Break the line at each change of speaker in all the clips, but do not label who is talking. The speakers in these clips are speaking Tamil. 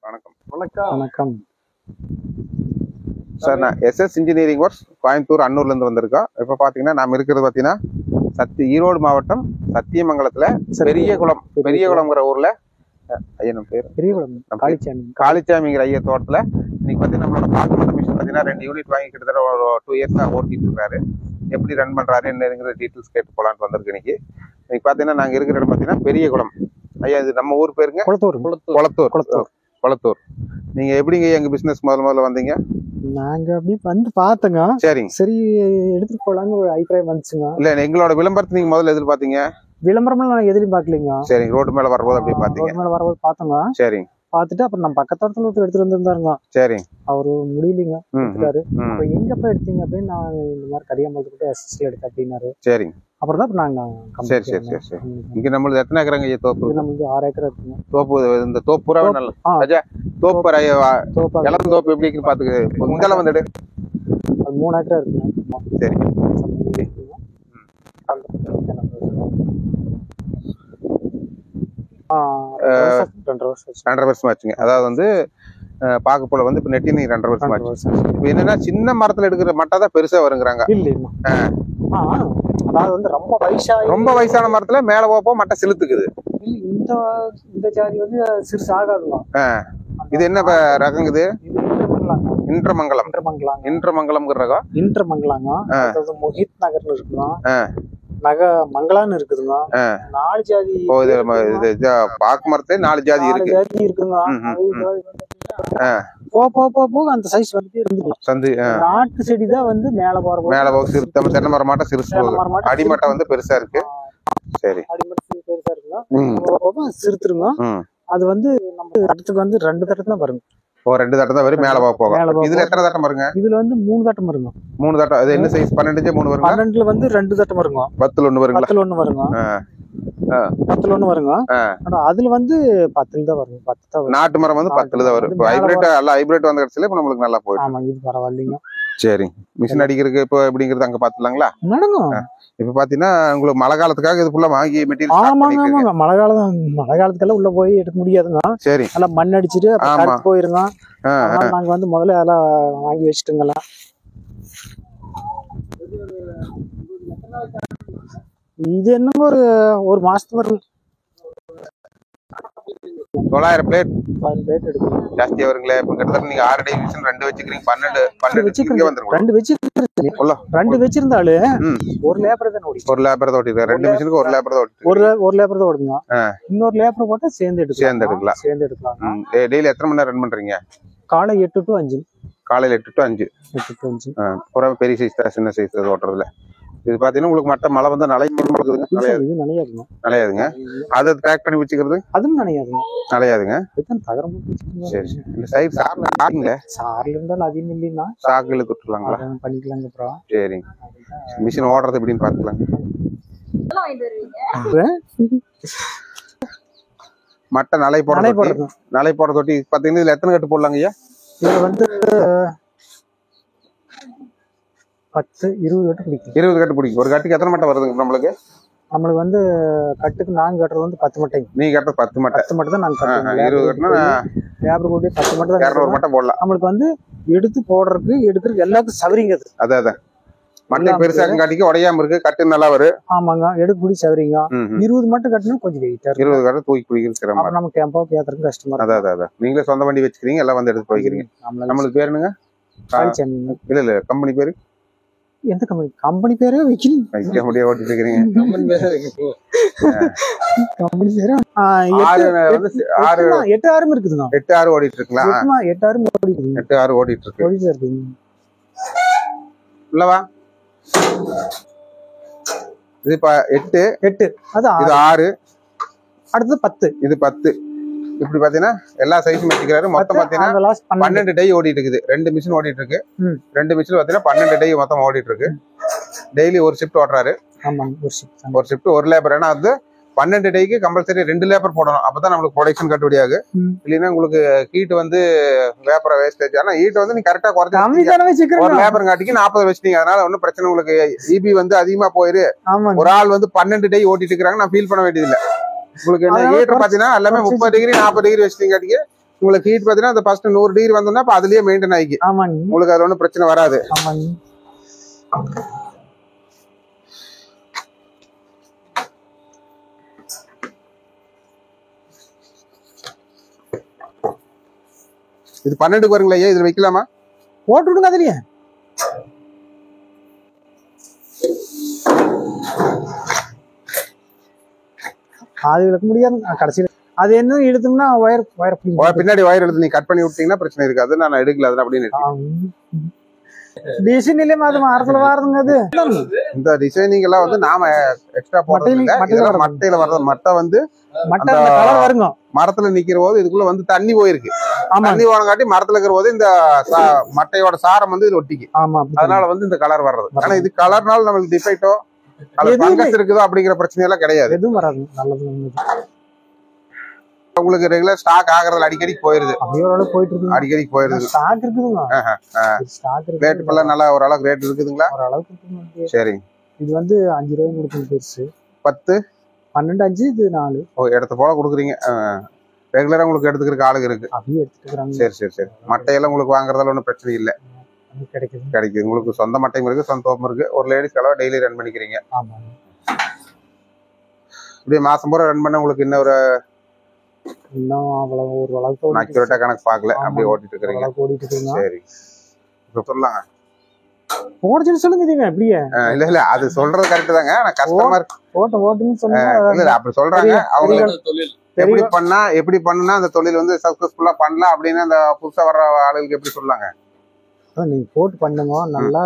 வணக்கம்.
வணக்கம்
சார், நான் எஸ்எஸ் இன்ஜினியரிங் ஒர்க்ஸ் கோயம்புத்தூர் அன்னூர்ல இருந்து வந்திருக்கோம். இப்ப பாத்தீங்கன்னா நாம இருக்கிறது பாத்தீங்கன்னா ஈரோடு மாவட்டம் சத்தியமங்கலத்துல பெரியகுளம்ங்கிற ஊர்ல ஐயன் பேர் காளிச்சாமிங்கிற ஐயா தோட்டத்துல இன்னைக்கு பாத்தீங்கன்னா நம்மளோட பாக்குமட்ட மிஷின் பாத்தீங்கன்னா 2 யூனிட் வாங்கி கிட்டத்தட்ட ஒரு 2 இயர்ஸா ஓட்டிட்டு இருக்காரு. எப்படி ரன் பண்றாரு என்னங்கிற டீட்டெயில்ஸ் கேட்டு போலான்னு வந்திருக்கு. இன்னைக்கு பாத்தீங்கன்னா நாங்க இருக்கிற இடம் பாத்தீங்கன்னா பெரியகுளம். ஐயா, இது நம்ம ஊர் பேருங்க கொளத்தூர். நீங்க எப்படிங்க எங்க பிசினஸ் முதல்ல வந்தீங்க?
நாங்க அப்படி வந்து பாத்தங்க.
சரிங்க,
சரி எடுத்துட்டு போலான்னு ஒரு அபிப்பிராயம் வந்துச்சுங்க.
இல்ல எங்களோட விளம்பரத்தை நீங்க முதல்ல எதிர்பார்த்தீங்க?
விளம்பரம் நான் எதிலையும் பாக்கலீங்க.
சரிங்க, ரோடு மேல வரும்போது அப்படி பாத்தீங்க?
ரோடு மேல வரும்போது பாத்தோங்க.
சரிங்க,
பாத்துட்டு அப்புறம் நம்ம பக்கத்தோட்டத்துல ஒருத்தர் எடுத்துட்டு வந்திருந்தாருங்க.
சரிங்க.
அவரு முடியலீங்க எடுத்துட்டாரு. அப்ப எங்கப்ப எடுத்தீங்க அப்படின்னு நான் இந்த மாதிரி கரியாமலத்துக்கிட்ட எஸ்எஸ்ல எடுத்தேன் அப்படின்னாரு.
சரிங்க.
அப்புறம் தான் நாங்க
சரி. இங்க நம்மளுக்கு எத்தனை ஏக்கராங்க தோப்பு?
நம்மளுக்கு 6 ஏக்கர் இருக்குங்க.
தோப்பு இந்த தோப்பு பூராவே நல்ல தோப்பு. இளம் தோப்பு எப்படி இருக்குன்னு பாத்துக்க. இங்கெல்லாம் வந்துடு
3 ஏக்கரா இருக்குங்க.
சரி, 2.5 வருஷம் ஆச்சுங்க. அதாவது வந்து பாக்க போல வந்து இப்ப நெட்டி 2.5 வருஷம் ஆச்சு. இப்ப என்னன்னா சின்ன மரத்துல எடுக்கிற மட்டாதான் பெருசா வருங்கிறாங்க.
அதாவது வந்து ரொம்ப
வயசான மரத்துல மேல போப்போ மட்டை செலுத்துக்குது.
இந்த ஜாதி வந்து சிறுசு ஆகாதுங்க.
இது என்ன ரகங்குது? இன்ட்ரமங்கலம்ங்கிற ரகம்.
இன்ட்ரமங்கலாங்க. மொஹித் நகர்னு இருக்குங்க. மங்களான்னு இருக்குதுங்க. 4 ஜாதி.
பாக்கு மரத்துல 4 ஜாதி
இருக்குங்க. போக அந்த சைஸ் வந்து இருந்துச்சு. நாட்டு செடி தான் வந்து மேல போக
தென்னை மரம் மாட்ட சிறுசு போகுது. அடிமட்டை வந்து பெருசா இருக்கு. சரி,
அடிமட்டை பெருசா இருக்குங்க. சிறுத்துருங்க. அது வந்து நம்ம தட்டத்துக்கு வந்து 2 தட்டம் தான் வருங்க.
2 தட்டம் தான் வரும். மேல போக இதுல எத்தனை தட்டம் வருங்க?
இதுல வந்து 3 தட்டம் வருங்க.
3 தட்டம். அது என்ன சைஸ்? 12 3 வருங்க.
12ல வந்து 2 தட்டம் வருங்க.
10ல 1 வருங்க.
10ல 1 வருங்க. 10ல 1 வருங்க. ஆனா அதுல வந்து 10ல தான் வருங்க. 10 தான் வரும். நாட்டு மரம் வந்து 10ல தான் வரும். ஹைபிரிட் வந்த கடைசில இப்ப நம்மளுக்கு நல்லா போயிடும். ஆமா, இது பரவாயில்லைங்க.
சரி, மிஷின் அடிக்கிறதுக்கு இப்போ எப்படிங்கிறது அங்க பாத்துலாங்களா? இப்ப பாத்தீங்கன்னா உங்களுக்கு மழை காலத்துக்காக இது ஃபுல்லா வாங்கி மெட்டீரியல்.
ஆமாங்க, மழை காலத்துக்கெல்லாம் உள்ள போய் எடுக்க முடியாதுங்க.
சரி,
நல்லா மண் அடிச்சுட்டு கருத்து போயிருங்க. நாங்க வந்து முதல்ல அதெல்லாம் வாங்கி வச்சுட்டுங்களா. இது என்னமோ ஒரு மாசத்துக்கு வரும்.
900 பிளேட்
எடுக்கணும்.
ஜாஸ்தியா வருங்களே. இப்ப கிட்டத்தட்ட நீங்க 6 டே மிஷின் 2 வச்சுக்கிறீங்க. 12
2 வச்சிருந்தாலும் ஒரு லேபர் தான் ஓடி.
ஒரு லேபர் தான் ஓடிட்டு. 2 மிஷினுக்கு ஒரு லேபர் தான் ஓடிட்டு.
ஒரு லேபர் தான் ஓடுங்க. இன்னொரு லேபர் போட்டா சேர்ந்து எடுக்கலாம்.
டெய்லி எத்தனை மணி நேரம் ரன் பண்றீங்க?
காலை 8 to 5.
காலையில 8 to 5. பூரா பெரிய சைஸ் தான், சின்ன சைஸ் ஓட்டுறதுல. இது பாத்தீங்கன்னா உங்களுக்கு மட்ட மழை வந்து நனையாதுங்க. அதை ட்ராக் பண்ணி வச்சுக்கிறது அதுவும் நனையாதுங்க. சரி, இந்த சைடு
சார்ல இருந்தாலும் அதிகம் இல்லைன்னா
சாக்குல தொட்டுலாங்களா?
பண்ணிக்கலாங்க. அப்புறம்
சரிங்க, மிஷின் ஓடுறது எப்படின்னு பாத்துக்கலாம். மட்டை நலை போடுற தொட்டி பாத்தீங்கன்னா இதுல எத்தனை கட்டு போடலாங்க ஐயா?
இதுல வந்து 10-20 கட்டு பிடிக்கும்.
20 கட்டு பிடிக்கும். ஒரு கட்டுக்கு எத்தனை மட்டை வருதுங்க நம்மளுக்கு?
நம்மளுக்கு வந்து கட்டுக்கு நாங்க கட்டுறது வந்து 10 மட்டை.
நீங்க கட்டுறது 10 மட்டை.
10 மட்டை தான் நாங்க கட்டுறோம்.
20 கட்டுனா
லேபர் கூட 10 மட்டை தான்.
200 மட்டை போடலாம்.
நம்மளுக்கு வந்து எடுத்து போடுறதுக்கு எல்லாத்துக்கும் சவரிங்க.
அதான் மட்டை பெருசா காட்டிக்கு உடையாம இருக்கு. கட்டு நல்லா வரும்.
ஆமாங்க, எடுத்து பிடி சவரிங்க. 20 மட்டும் கட்டினா கொஞ்சம் வெயிட்டா இருக்கும்.
20 கட்டு தூக்கி பிடிக்கிறது
நம்ம டெம்போ ஏத்துறதுக்கு கஷ்டமா.
அதான் நீங்களே சொந்த வண்டி வச்சுக்கிறீங்க, எல்லாம் வந்து எடுத்து போய்க்கிறீங்க. நம்மளுக்கு பேர் என்னங்க? இல்ல கம்பெனி பேரு
எந்த கம்பெனி? கம்பெனி பேரே வைக்கணும்.
ஓட்டிட்டு இருக்கீங்க.
கம்பெனி பேரே 8 ஆறும் இருக்குதுங்க.
8 ஆறு ஓடிட்டு இருக்கலாம்.
8 ஆறு
ஓடிட்டு இருக்கு. இல்லவா? இது 8 அது 6.
அடுத்து 10.
இது 10. இப்படி பாத்தீங்கன்னா எல்லா சைஸும் வச்சுக்கிறாரு. மொத்தம் பாத்தீங்கன்னா 12 டை ஓடிட்டு இருக்குது. 2 மிஷின் ஓடிட்டு இருக்கு. 2 மிஷின் பாத்தீங்கன்னா 12 டை மொத்தம் ஓடிட்டு இருக்கு. டெய்லி ஒரு ஷிஃப்ட் ஓட்டுறாரு. ஒரு ஷிஃப்ட் ஒரு லேபர். ஏன்னா அது 12 டைக்கு கம்பல்சரி 2 லேபர் போடணும். அப்பதான் நம்மளுக்கு ப்ரொடக்ஷன் கட்டுப்படியாகு. இல்லைன்னா உங்களுக்கு ஹீட் வந்து வேப்பர வேஸ்டேஜ். ஆனா ஹீட் வந்து நீ கரெக்டா குறைச்சி ஒரு லேபர் காட்டிக்கு 40 வச்சிட்டீங்க. அதனால ஒன்னும் பிரச்சனை. உங்களுக்கு இபி வந்து அதிகமா போயிரு. ஒரு ஆள் வந்து 12 டை ஓட்டிட்டு இருக்காங்க. நான் ஃபீல் பண்ண வேண்டியது இல்லை. உங்களுக்கு என்ன ஹீட்டர் பாத்தீங்கன்னா எல்லாமே 30 டிகிரி 40 டிகிரி வச்சிட்டீங்க. உங்களுக்கு ஹீட் பாத்தீங்கன்னா அந்த ஃபர்ஸ்ட் 100 டிகிரி வந்தோம்னா அப்ப அதுலயே மெயின்டைன் ஆகி உங்களுக்கு அது ஒன்றும் பிரச்சனை வராது. இது 12 வருங்களா ஐயா? இதுல வைக்கலாமா?
போட்டுருங்க அதுலயே. அது இழுக்க முடியாது கடைசியில். அது என்ன இழுத்தோம்னா
பின்னாடி வயர் எடுத்து நீ கட் பண்ணி விட்டீங்கன்னா பிரச்சனை இருக்காது. நான் எடுக்கல அதெல்லாம் அப்படின்னு
டிசைனிலே மரத்துல வாருங்க. அது
இந்த டிசைனிங் எல்லாம் வந்து நாம எக்ஸ்ட்ரா போடுறது மட்டையில வர்றது. மட்டை வந்து
வருங்க
மரத்துல நிக்கிற போது இதுக்குள்ள வந்து தண்ணி போயிருக்கு. தண்ணி போனங்காட்டி மரத்துல இருக்கிற போது இந்த மட்டையோட சாரம் வந்து இது ஒட்டிக்கு. அதனால வந்து இந்த கலர் வர்றது. ஆனா இது கலர்னால நம்மளுக்கு டிஃபெக்டோ ஃபங்கஸ் இருக்குதோ அப்படிங்கிற பிரச்சனை எல்லாம் கிடையாது.
எதுவும் வராது. நல்லது.
உங்களுக்கு ரெகுலர் ஸ்டாக் ஆகுறதுல அடிக்கடி போயிருது.
போயிட்டு இருக்கு.
அடிக்கடி போயிருது.
ஸ்டாக் இருக்குதுங்க.
ரேட் எல்லாம் நல்லா ஓரளவுக்கு ரேட் இருக்குதுங்களா?
ஓரளவுக்கு இருக்குங்க.
சரி.
இது வந்து 5 ரூபாய் கொடுக்கும் பெருசு.
10
12 5 இது 4.
எடுத்த போல கொடுக்குறீங்க. ரெகுலரா உங்களுக்கு எடுத்துக்கிறதுக்கு ஆளுங்க இருக்கு.
அப்படியே எடுத்துக்கிறாங்க.
சரி சரி சரி. மட்டையெல்லாம் உங்களுக்கு வாங்குறதால ஒன்றும் பிரச்சனை இல்லை. கிடைக்குது. உங்களுக்கு சொந்த மட்டையும் இருக்கு, சொந்த தோப்பும் இருக்கு. ஒரு லேடிஸ் அளவு டெய்லி ரன் பண்ணிக்கிறீங்க. இப்படியே மாசம் பூரா ரன் பண்ண உங்களுக்கு
இன்னும் அவ்வளவு ஒரு அளவுக்கு
அக்யூரேட்டா கணக்கு பார்க்கல. அப்படியே ஓட்டிட்டு இருக்கீங்க. சரி. இப்ப சொல்லலாங்க.
போடுன்னு சொல்லுங்க. இதுங்க அப்படியே
இல்ல அது சொல்றது கரெக்ட் தாங்க. ஆனா கஸ்டமர்
ஓட்டுன்னு சொன்னாங்க.
இல்ல அப்படி சொல்றாங்க. அவங்க எப்படி பண்ணா அந்த தொழில் வந்து சக்சஸ்ஃபுல்லா பண்ணலாம் அப்படின்னு அந்த புதுசா வர்ற ஆளுகளுக்கு எப்படி சொல்லாங்க?
நீங்க போட்டு பண்ணுங்க, நல்லா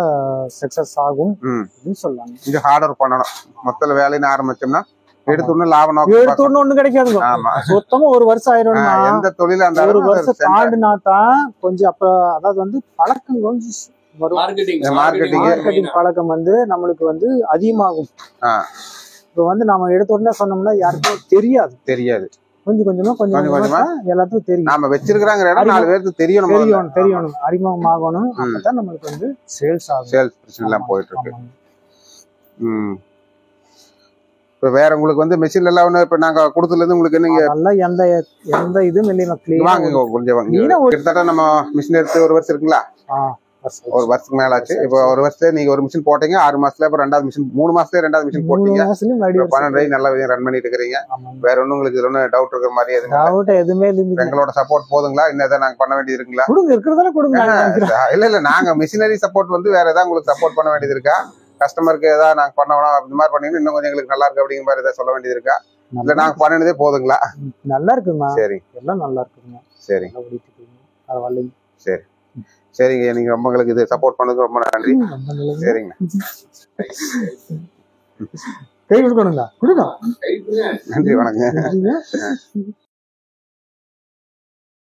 சக்சஸ் ஆகும் அப்படின்னு சொல்லாங்க.
இது ஹார்ட் ஒர்க் பண்ணணும். மொத்தல வேலைன்னு ஆரம்பிச்சோம்னா எடுத்துன்னு லாபம்
எடுத்துன்னு ஒண்ணு கிடைக்காதுங்க. சுத்தமா ஒரு வருஷம் ஆயிரும்.
எந்த தொழிலா இருந்தாலும்
ஒரு வருஷம் தாண்டினா தான் கொஞ்சம் அப்ப அதாவது வந்து பழக்கம் கொஞ்சம் மார்க்கெட்டிங் பழக்கம் வந்து நம்மளுக்கு வந்து அதிகமாகும். இப்ப வந்து நாம எடுத்த உடனே சொன்னோம்னா யாருக்கும் தெரியாது. கொஞ்சம் கொஞ்சமா எல்லாத்துக்கும் தெரியும்.
நாம வச்சிருக்காங்க 4 பேருக்கு
தெரியணும். அறிமுகமாகணும். அப்பதான் நம்மளுக்கு வந்து சேல்ஸ்
பிரச்சனை எல்லாம் போயிட்டு இருக்கு. இப்ப வேற உங்களுக்கு வந்து மெஷின் எல்லாம் இப்ப நாங்க கொடுத்துல இருந்து உங்களுக்கு
என்ன எந்த இதுவும் இல்லையா?
கிட்டத்தட்ட நம்ம மிஷின் எடுத்து 1 வருஷம் இருக்குங்களா? ஒரு வருஷத்துக்கு மேல ஆச்சு. இப்போ ஒரு வருஷத்துல நீங்க ஒரு மிஷின் போட்டீங்க. 6 மாசத்துல இப்ப 2வது மிஷின், 3 மாசத்துல 2வது மிஷின் போட்டீங்க. 12 நல்லா ரன் பண்ணிட்டு இருக்கீங்க. வேற ஒண்ணும் உங்களுக்கு இதுல ஒன்னும் டவுட் இருக்கிற மாதிரி
எதுவுமே இல்லை.
எங்களோட சப்போர்ட் போதுங்களா? இன்னும் எதாவது நாங்க பண்ண வேண்டியது இருக்குங்களா?
இல்ல
நாங்க மிஷினரி சப்போர்ட் வந்து வேற ஏதாவது உங்களுக்கு சப்போர்ட் பண்ண வேண்டியது இருக்கா? கஸ்டமருக்கு ஏதாவது நாங்க பண்ணணும் இந்த மாதிரி பண்ணீங்கன்னா இன்னும் கொஞ்சம் எங்களுக்கு நல்லா இருக்கு அப்படிங்கிற மாதிரி ஏதாவது சொல்ல வேண்டியது இருக்கா? இல்ல நாங்க பண்ணினதே போதுங்களா?
நல்லா இருக்குமா?
சரி.
எல்லாம் நல்லா இருக்குங்க.
சரி சரி சரிங்க. நீங்க ரொம்ப எங்களுக்கு இது சப்போர்ட் பண்ணதுக்கு ரொம்ப நன்றி. சரிங்க.
கை கொடுக்கணுங்களா? கொடுங்க.
நன்றி, வணக்கம்.